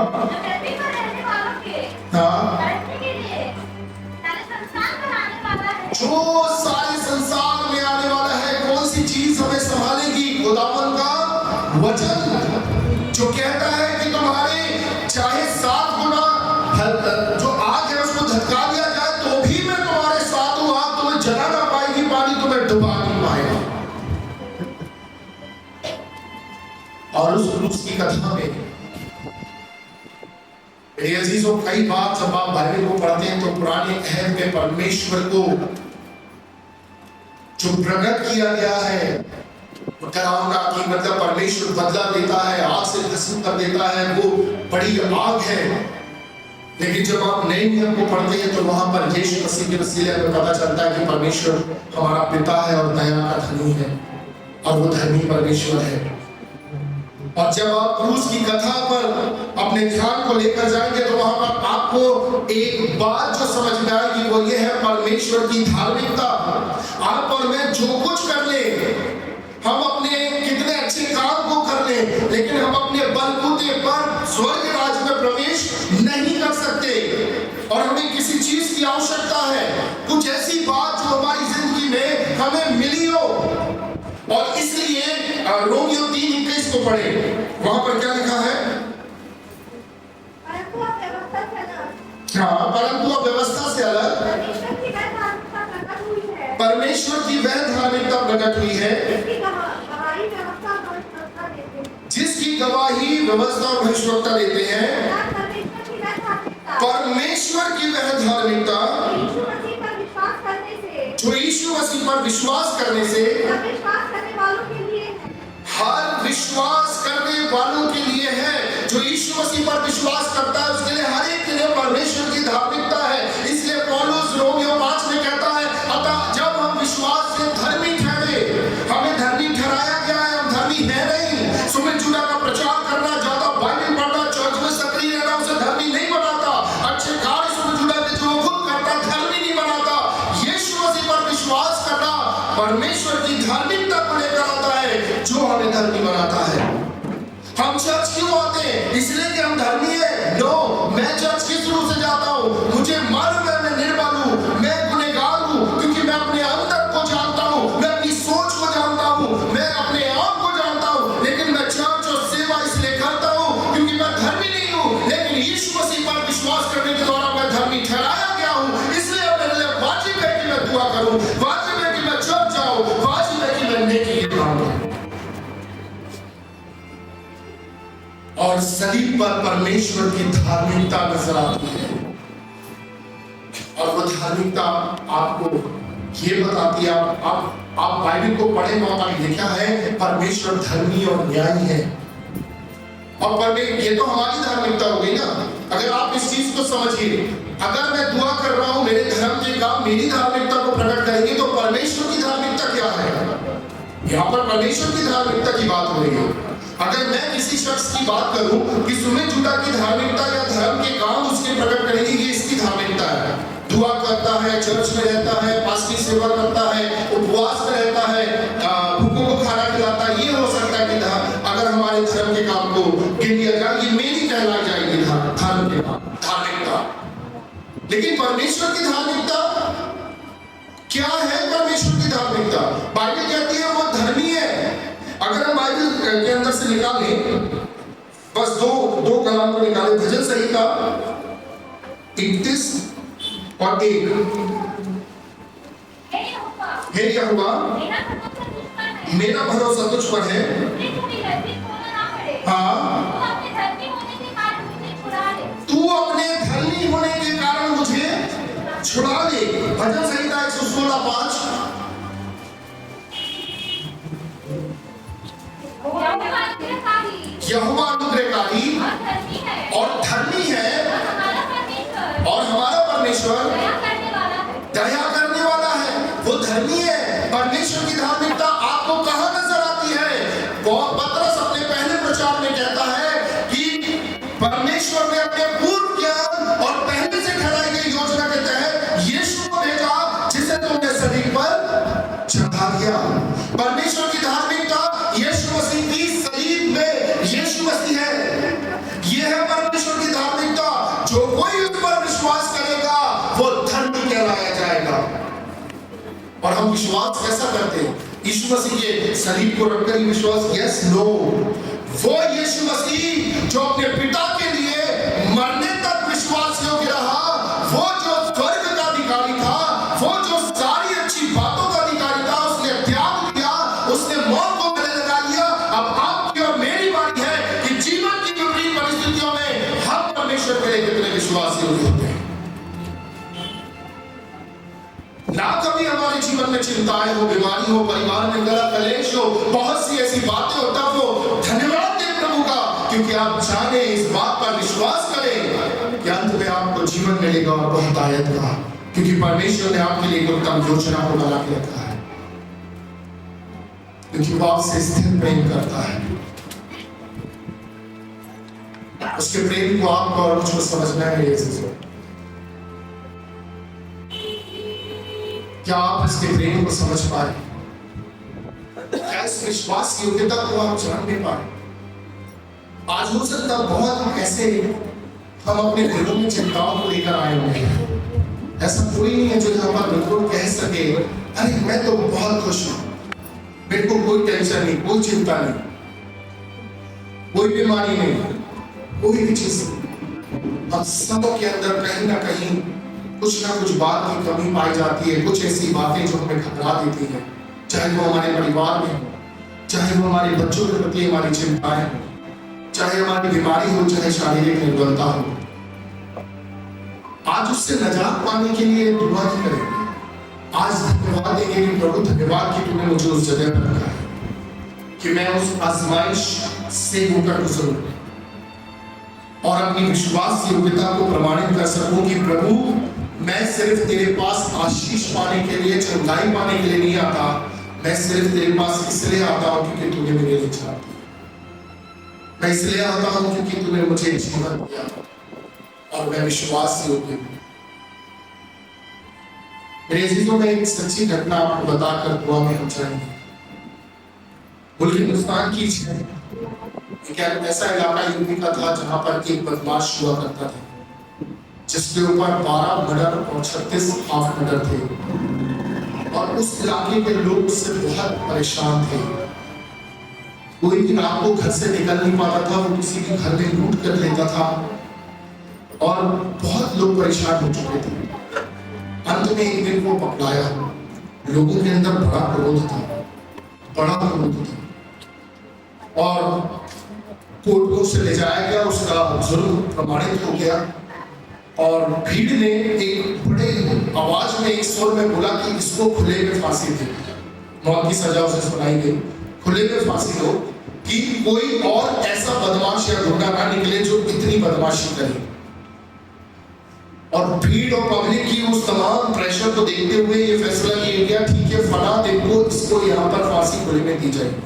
जो सारे संसार में आने वाला है, कौन सी चीज हमें संभालेगी? खुदावन का वचन जो कहता है कि तुम्हारे चाहे 7 गुना जो आग है उसको धक्का दिया जाए तो भी मैं तुम्हारे साथ हूं, आग तुम्हें जला ना पाएगी, पानी तुम्हें डुबा नहीं पाएगा। और उस क्रूस की कथा में मेरे अजीजों, कई बार जब आप बाइबल को पढ़ते हैं तो पुराने अहद में परमेश्वर को जो प्रकट किया गया है, कहूंगा कि मतलब परमेश्वर बदला देता है, आग से भस्म कर देता है, वो बड़ी आग है। लेकिन जब आप नए नियम को पढ़ते हैं तो वहां पर यीशु मसीह के वसीले में पता चलता है कि परमेश्वर हमारा पिता है और दया का धनी है और वो धर्मी परमेश्वर है। और जब आप क्रूस की कथा पर अपने ध्यान को लेकर जाएंगे तो वहां पर आपको एक बात जो समझ में आएगी वो ये है परमेश्वर की धार्मिकता। आप और मैं जो कुछ कर ले, हम अपने कितने अच्छे काम को कर ले, लेकिन हम अपने बलबूते पर स्वर्ग राज्य में प्रवेश नहीं कर सकते। और हमें किसी चीज की आवश्यकता है, कुछ ऐसी बात जो हमारी जिंदगी में हमें मिली हो। और इसलिए रोमियो 3:21 को पढ़े, वहां पर क्या लिखा है? हाँ, परंतु व्यवस्था से अलग परमेश्वर की वह धार्मिकता प्रकट हुई है जिसकी गवाही व्यवस्था और भविष्यवक्ता देते हैं। परमेश्वर की वह धार्मिकता जो यीशु मसीह पर विश्वास करने से हर विश्वास करने वालों के लिए है। जो यीशु मसीह पर विश्वास करता है उसके लिए, हर एक के लिए परमेश्वर की धार्मिकता है। इसलिए पौलुस रोमियो 5 में कहता है, अतः जब हम विश्वास से धर्मी ठहरे, हमें धर्मी ठहराया गया है, हम धर्मी है नहीं। सुमित जुड़ा का प्रचार करना, ज्यादा बाइबल पढ़ना, चर्च में सक्रिय रहना उसे धर्मी नहीं बनाता। अच्छे कार्य सुमित जुड़ा के जो खुद करता धर्मी नहीं बनाता। यीशु मसीह पर विश्वास करना परमेश्वर की धार्मिकता को लेकर आता है जो हमें धर्मी बनाता है। हम चर्च क्यों आते हैं? इसलिए कि हम धर्मी है? नो, मैं चर्च किस रूप से जाता हूँ? मुझे मालूम है मैं निर्बल हूँ, मैं गुनहगार हूँ, क्योंकि मैं अपने अंदर को जानता हूँ, मैं अपनी सोच को जानता हूँ, मैं अपने आप को जानता हूँ। लेकिन मैं चर्च और सेवा इसलिए करता हूँ क्योंकि मैं धर्मी नहीं हूँ, लेकिन यीशु मसीह पर विश्वास करने के द्वारा मैं धर्मी ठहराया गया हूँ। इसलिए मेरे लिए वाजिब है कि मैं दुआ करूँ, वाजिब है कि मैं चर्च जाऊँ, वाजिब है कि मैं नेकी के काम करूँ। और सलीब पर परमेश्वर की धार्मिकता नजर आती है, और वो धार्मिकता आपको ये बताती है, आप बाइबल को पढ़े तो आपने लिखा है परमेश्वर धर्मी और न्यायी है। और ये तो हमारी धार्मिकता हो गई ना। अगर आप इस चीज को समझिए, अगर मैं दुआ कर रहा हूं, मेरे धर्म के काम मेरी धार्मिकता को प्रकट करेंगे, तो परमेश्वर की धार्मिकता क्या है? यहाँ पर परमेश्वर की धार्मिकता की बात हो रही है। अगर मैं किसी शख्स की बात करूं कि सुमित जुड़ा की धार्मिकता या धर्म के काम उसके प्रकट करेंगे, ये इसकी धार्मिकता है, दुआ करता है, चर्च में रहता है, पास्टी सेवा करता है, उपवास में रहता है, भूखों को खाना खिलाता है, ये हो सकता है कि अगर हमारे धर्म के काम को गिन लिया जाए, ये मेरी कहलाई जाएगी धर्म के काम, धार्मिकता। लेकिन परमेश्वर की धार्मिकता क्या है? परमेश्वर की धार्मिकता बाइबल कहती है वो धर्मी है। अगर हम बाइबल के अंदर से निकालें, बस दो कलाम को निकालें, भजन संहिता 31 और 1। हे यहोवा मेरा भरोसा तुझ पर है, हाँ तू अपने धर्मी होने के कारण मुझे छुड़ा दे। भजन संहिता 116:5। यहोवा अनुग्रहकारी और धर्मी है, और हमारा परमेश्वर दया करने वाला है। वो धर्मी है। परमेश्वर की धार्मिकता आपको कहां नजर आती है? वो पतरस अपने पहले प्रचार में कहता है कि परमेश्वर ने अपने पूर्व ज्ञान और पहले से ठहराई गई योजना के तहत यीशु को भेजा, जिसे तुमने सलीब पर चढ़ा दिया। परमेश्वर की धार्मिकता यीशु मसीह की सलीब में यीशु मसीह है। यह है परमेश्वर की धार्मिकता। जो कोई उस पर विश्वास करेगा वो धर्मी कहलाया जाएगा। और हम विश्वास कैसा करते हैं? यीशु मसीह के सलीब को रखकर ही विश्वास? Yes, no. वो यीशु मसीह जो अपने पिता के लिए मरने तक विश्वास योग्य रहा, वो जो स्वर्ग का अधिकारी था, वो जो सारी अच्छी बातों का अधिकारी था, उसने त्याग दिया, उसने मौत को गले लगा लिया। अब आपकी और मेरी बारी है कि जीवन की विपरीत परिस्थितियों में हम परमेश्वर के लिए कितने विश्वासी होते हैं। ना कभी हमारे जीवन में चिंताएं हो, बीमारी हो, परिवार में गलत कलेश हो, बहुत सी ऐसी बातें हो, तब वो धन्यवाद दें प्रभु का, क्योंकि आप जाने, इस बात पर विश्वास करें कि अंत में आपको जीवन मिलेगा और बहुतायत का, क्योंकि परमेश्वर ने आपके लिए एक उत्तम योजना को बना के रखा है, क्योंकि वो आपसे स्थिर प्रेम करता है। उसके प्रेम को आपको और मुझको समझना है। ये चीज क्या आप इसके प्रेम को समझ पाए? क्या इस विश्वास की योग्यता को आप जान नहीं पाए? आज हो सकता बहुत ऐसे हम अपने दिलों में चिंताओं को लेकर आए हुए हैं। ऐसा कोई नहीं है जो यहाँ पर बिल्कुल कह सके अरे मैं तो बहुत खुश हूं, मेरे को कोई टेंशन नहीं, कोई चिंता नहीं, कोई बीमारी नहीं, कोई भी चीज नहीं। हम सबों के अंदर कहीं ना कहीं कुछ ना कुछ बात की कमी पाई जाती है। कुछ ऐसी बातें जो हमें घबरा देती हैं, चाहे वो हमारे परिवार में हो, चाहे वो हमारे बच्चों के प्रति हमारी चिंताएं हो, चाहे हमारी बीमारी हो, चाहे शारीरिक निर्बलता हो। आज उससे निजात पाने के लिए दुआ की करेंगे। आज धन्यवाद देंगे कि प्रभु धन्यवाद कि तूने मुझे उस जगह पर रखा है कि मैं उस आजमाइश से होकर गुजरूं और अपनी विश्वास की योग्यता को प्रमाणित कर सकूं कि प्रभु मैं सिर्फ तेरे पास आशीष पाने के लिए, चंगाई पाने के लिए नहीं आता, मैं सिर्फ तेरे पास इसलिए आता हूं क्योंकि तूने मेरे लिए चाहा। मैं इसलिए आता हूं क्योंकि तूने मुझे जीवन दिया और मैं विश्वास योग्य हूं। मेरे अजीजों में एक सच्ची घटना आपको बताकर दुआ में हम जाएंगे। मुल्क हिंदुस्तान की एक ऐसा इलाका यूपी का था जहां पर एक बदमाश हुआ करता था जिसके ऊपर 12 मर्डर और 36 हाफ मर्डर थे और उस इलाके के लोग उससे बहुत परेशान थे। कोई भी रात को घर से निकल नहीं पाता था, वो किसी के घर में लूट कर लेता था और बहुत लोग परेशान हो चुके थे। अंत में एक दिन वो पकड़ाया। लोगों के अंदर बड़ा क्रोध था और कोर्ट को उसे ले जाया गया। उसका जुर्म प्रमाणित हो गया और भीड़ ने एक बड़े आवाज में एक स्वर में बोला कि इसको खुले में फांसी दे। मौत की सजा उसे सुनाई गई, खुले में फांसी दो कि कोई और ऐसा बदमाश या गुंडा ना निकले जो इतनी बदमाशी करे। और भीड़ और पब्लिक की उस तमाम प्रेशर को देखते हुए ये फैसला लिया गया, ठीक है फला दिन को इसको यहाँ पर फांसी खुले में दी जाएगी।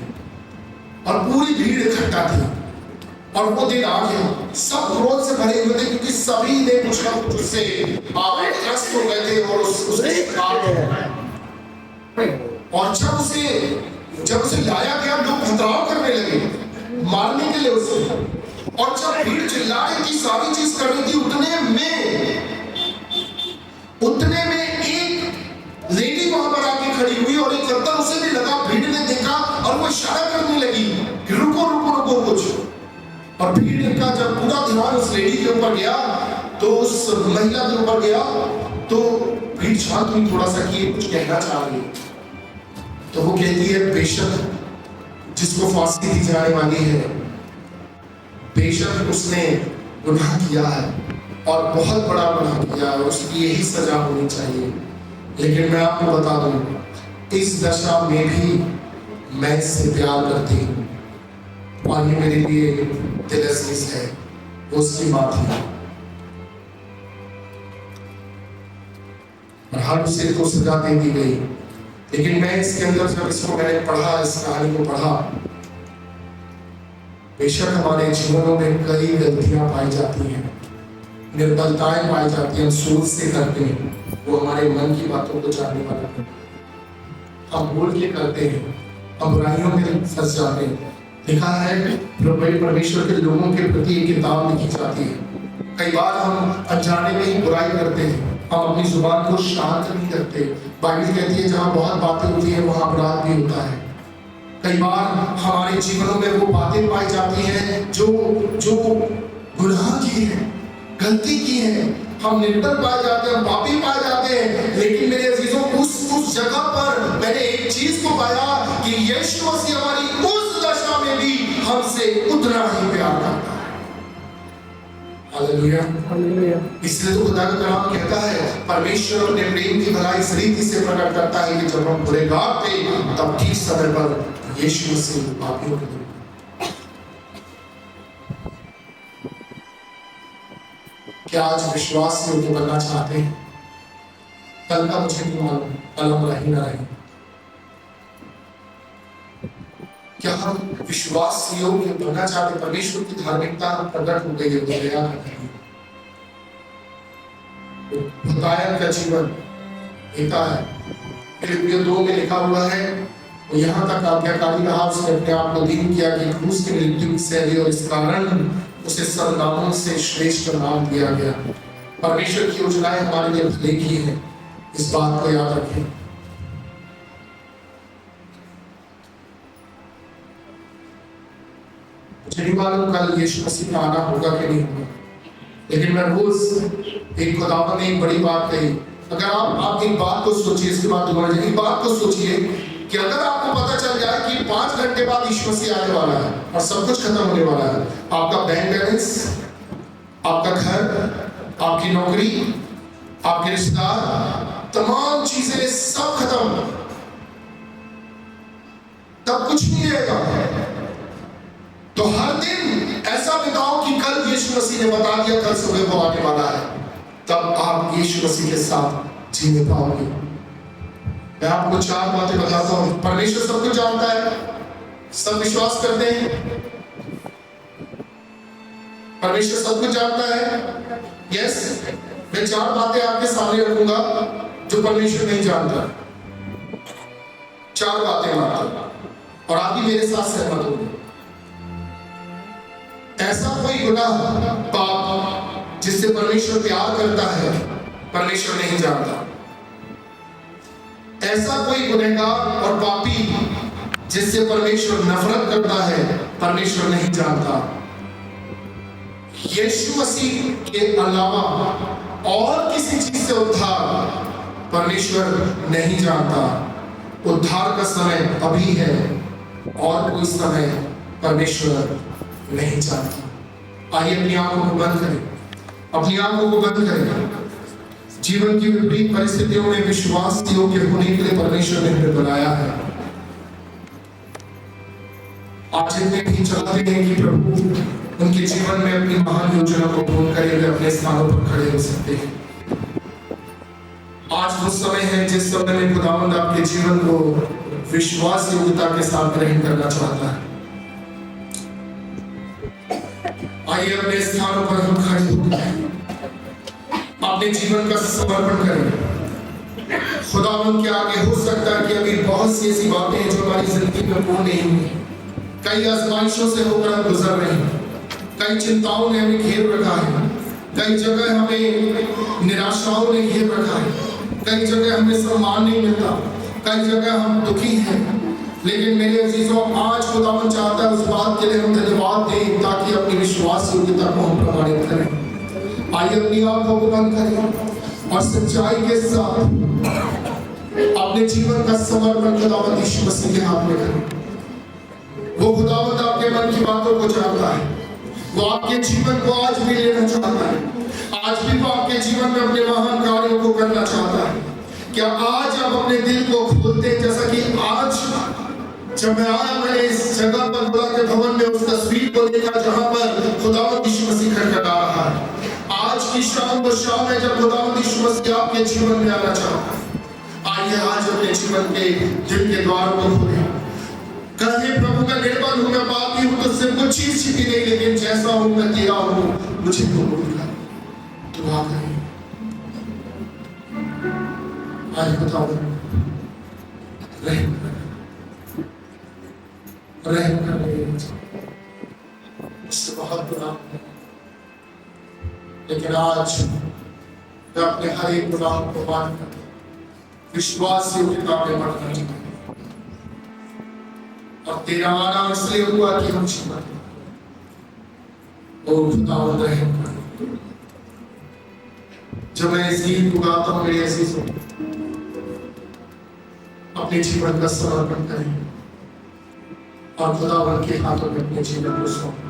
और पूरी भीड़ इकट्ठा थी और वो दिन आ गया। सब क्रोध से भरे हुए थे क्योंकि सभी ने कुछ ना कुछ उससे त्रस्त हो गए थे और उसके और जब उसे लाया गया, लोग खतराव करने लगे मारने के लिए उसे। और जब भीड़ चिल्ला रही थी, सारी चीज कर रही थी, उतने में एक लेडी वहां पर आके खड़ी हुई और एक गर्दन उसे भी लगा। भीड़ ने देखा और वो इशारा करने लगी कि रुको रुको रुको कुछ। और भीड़ का जब पूरा ध्यान उस लेडी के ऊपर गया तो उस महिला के ऊपर गया तो भीड़ शांत हुई थोड़ा सा कि कुछ कहना चाह रही। तो वो कहती है, बेशक जिसको फांसी दी जाने वाली है, बेशक उसने गुनाह किया है और बहुत बड़ा गुनाह किया है और उसकी यही सजा होनी चाहिए। लेकिन मैं आपको बता दूं, इस दशा में भी मैं इससे प्यार करती हूँ और ये मेरे लिए दिलचस्प है। वो उसकी बात है और हर उसे तो सजा दे दी गई। लेकिन मैं इसके अंदर जब इसको मैंने पढ़ा, इस कहानी को पढ़ा, बेशक हमारे जीवनों में कई गलतियां पाई जाती हैं, निर्बलताएं पाई जाती हैं, सोच से करते हैं, वो हमारे मन की बातों को जानने वाला है। हम भूल के करते हैं, हम बुराइयों में फंस जाते हैं। लिखा है परमेश्वर के लोगों के प्रति एक किताब लिखी जाती है। कई बार हम अनजाने में ही बुराई करते हैं, हम अपनी जुबान को शांत नहीं रखते। बाइबल कहती है जहाँ बहुत बातें होती है वहाँ अपराध भी होता है। कई बार हमारे जीवनों में वो बातें पाई जाती हैं जो गुनाह की है, गलती की है, हम निर्दल पाए जाते हैं, पापी पाए जाते हैं। लेकिन मेरे अजीजों, उस जगह पर मैंने एक चीज को पाया कि यीशु मसीह हमारी उस दशा में भी हमसे उतना ही प्यार करता है। Hallelujah, hallelujah. इसलिए तो खुदा का कलाम कहता है, परमेश्वर अपने प्रेम की भलाई इस रीति से प्रकट करता है कि जब हम गुनहगार थे तब ठीक समय पर यीशु मसीह पापियों के क्या आज विश्वास योग्य बनना चाहते हैं? कल का मुझे नहीं मालूम, कल हम रही ना रही। क्या हम विश्वास योग्य बनना चाहते? परमेश्वर की धार्मिकता प्रकट हो गई है, बताया का जीवन होता है। फिलिपियों 2 में लिखा हुआ है, वो यहाँ तक आज्ञाकारी रहा, उसने अपने आप को दीन किया कि क्रूस की मृत्यु की सही और इस कारण उसे सब नामों से श्रेष्ठ नाम दिया गया। परमेश्वर की योजनाएं हमारे लिए भले की है, इस बात को याद रखें। मुझे नहीं मालूम कल यीशु मसीह का आना होगा कि नहीं होगा, लेकिन मैं रोज एक खुदावंद ने एक बड़ी बात कही। अगर आप एक बात को सोचिए, इसके बाद दोबारा एक बात को सोचिए कि अगर आपको पता चल जाए कि 5 घंटे बाद यीशु मसीह आने वाला है और सब कुछ खत्म होने वाला है, आपका बैंक बैलेंस, आपका घर, आपकी नौकरी, आपके रिश्तेदार, तमाम चीजें सब खत्म, तब कुछ नहीं रहेगा। तो हर दिन ऐसा बिताओ कि कल यीशु मसीह ने बता दिया कल सुबह वो आने वाला है, तब आप यीशु मसीह के साथ जीने पाओगे। मैं आपको 4 बातें बताता हूं। परमेश्वर सब कुछ जानता है, सब विश्वास करते हैं परमेश्वर सब कुछ जानता है। यस, मैं 4 बातें आपके सामने रखूंगा जो परमेश्वर नहीं जानता। 4 बातें मानता, और आप भी मेरे साथ सहमत होंगे। ऐसा कोई गुनाह, पाप जिससे परमेश्वर प्यार करता है, परमेश्वर नहीं जानता। ऐसा कोई गुनहगार और पापी जिससे परमेश्वर नफरत करता है, परमेश्वर नहीं जानता। यीशु मसीह के अलावा और किसी चीज से उद्धार परमेश्वर नहीं जानता। उद्धार का समय अभी है और कोई समय परमेश्वर नहीं जानता। आइए अपनी आंखों को बंद करें, अपनी आंखों को बंद करें। जीवन की विपरीत परिस्थितियों में विश्वास योग्य होने के लिए परमेश्वर ने हमें बनाया है। आज इतने भी चाहते हैं कि प्रभु उनके जीवन में अपनी महान योजना को पूर्ण करे, वे अपने स्थानों पर खड़े हो सकते हैं। आज वो समय है जिस समय में खुदावंद आपके जीवन को विश्वास योग्यता के साथ ग्रहण करना चाहता है। आइए अपने स्थानों पर हम खड़े होकर अपने जीवन का समर्पण करें। खुदावंद के आगे हो सकता है कि अभी बहुत सी ऐसी बातें हैं जो हमारी जिंदगी में पूर्ण नहीं हुई। कई आजमाइशों से होकर हम गुजर रहे हैं, कई चिंताओं ने हमें घेर रखा है, कई जगह हमें निराशाओं ने घेर रखा है, कई जगह हमें सम्मान नहीं मिलता, कई जगह हम दुखी हैं। लेकिन मेरे अजीजों, आज खुदावंद चाहता है उस बात के लिए हम धन्यवाद दें ताकि अपनी विश्वास योग्यता को हम प्रमाणित करें। आइए अपनी आंखों को बंद करें और सच्चाई के साथ अपने जीवन का समर्पण खुदावंद यीशु मसीह के हाथ में करें। वो खुदावंद आपके मन की बातों को जानता है, वो आपके जीवन को आज भी लेना चाहता है, आज भी वो आपके जीवन में अपने महान कार्यों को करना चाहता है। क्या आज आप अपने दिल को खोलते हैं, जैसा कि आज जब मैं आया, मैंने इस जगह पर खुदा के भवन में उस तस्वीर को देखा जहां पर खुदावंद यीशु मसीह खटखटा रहा है। आज की शाम वो शाम है जब खुदावंद यीशु मसीह आपके जीवन में आना चाहता है। आइए आज अपने जीवन के दिल के द्वार को खोलें, कहे प्रभु का निर्बल हूं, मैं पापी हूं, तुझसे कुछ चीज छिपी नहीं, लेकिन जैसा हूं मैं तेरा हूं, मुझे कबूल कर। दुआ करें। आज बताओ, रहम कर इससे बहुत गुनाह है, लेकिन आज मैं अपने हर एक गुनाह को मानकर विश्वास से योग्यता में बढ़ना चाहता हूं। और तेरा आना इसलिए हुआ कि हम जीवन और खुदावंद रहम कर। जब मैं इस गीत को गाता हूं, मेरे अजीजों, अपने जीवन का समर्पण करें और खुदावंद के हाथों में अपने जीवन को सौंपें।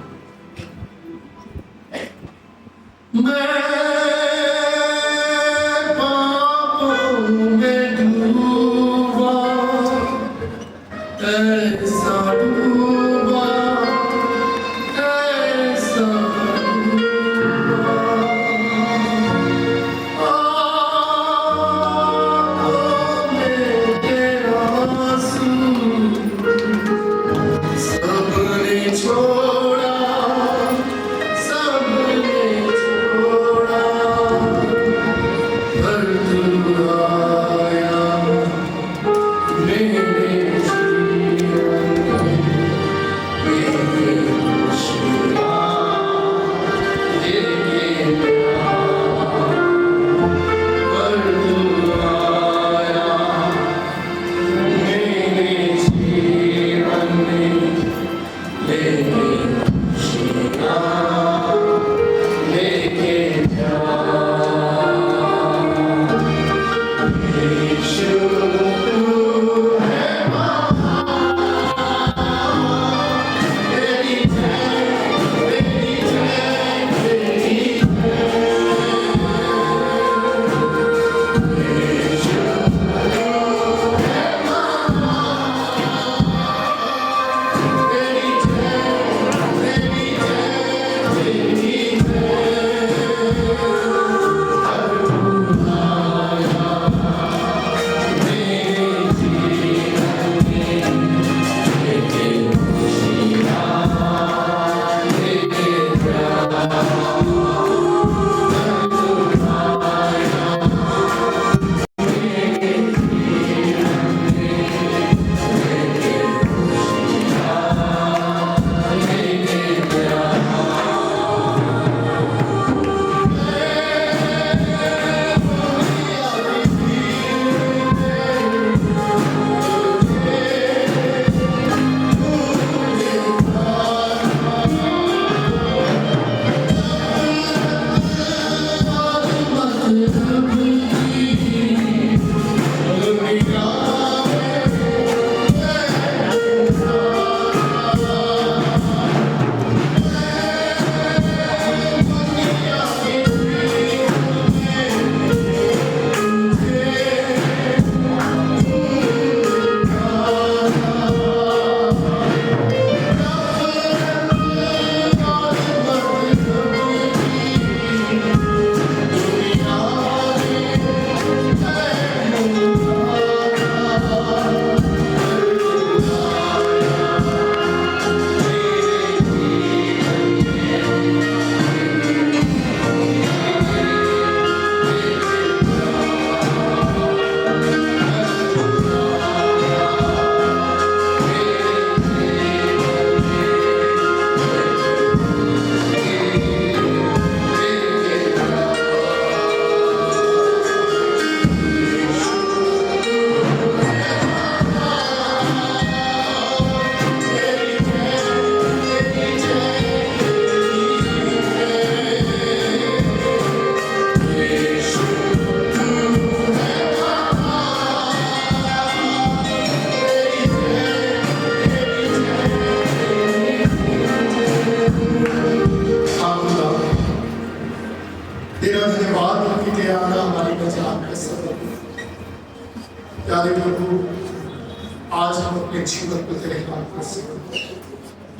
जीवन को तेरे हाथ में से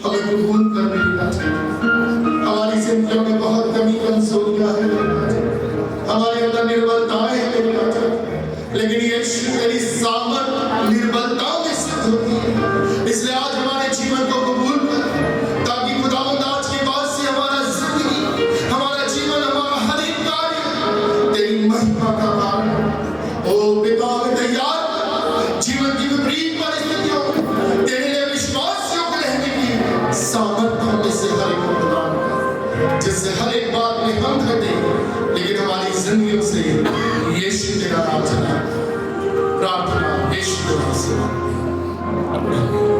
हमें कबूल कर लेना चाहिए। हमारी जिंदगियों में बहुत कमी कमजोरियां हैं, हमारे अंदर निर्बलताएं हैं मेरे राजा, लेकिन यीशु तेरी सामर्थ निर्बलताओं में सिद्ध होती है। इसलिए आज हमारे जीवन को कबूल कर, ताकि खुदावंद आज के बाद से हमारा जिंदगी, हमारा जीवन, हमारा हर एक कार्य तेरी महिमा का कारण ओ पिता में तैयार जीवन की विपरीत परिस्थितियों में तेरे लिए विश्वास योग्य रहने की सामर्थ्य में से हर एक को प्रदान कर, जिससे हर एक बात में हम घटे लेकिन हमारी जिंदगियों से यीशु तेरा नाम चला। प्रार्थना यीशु के नाम से।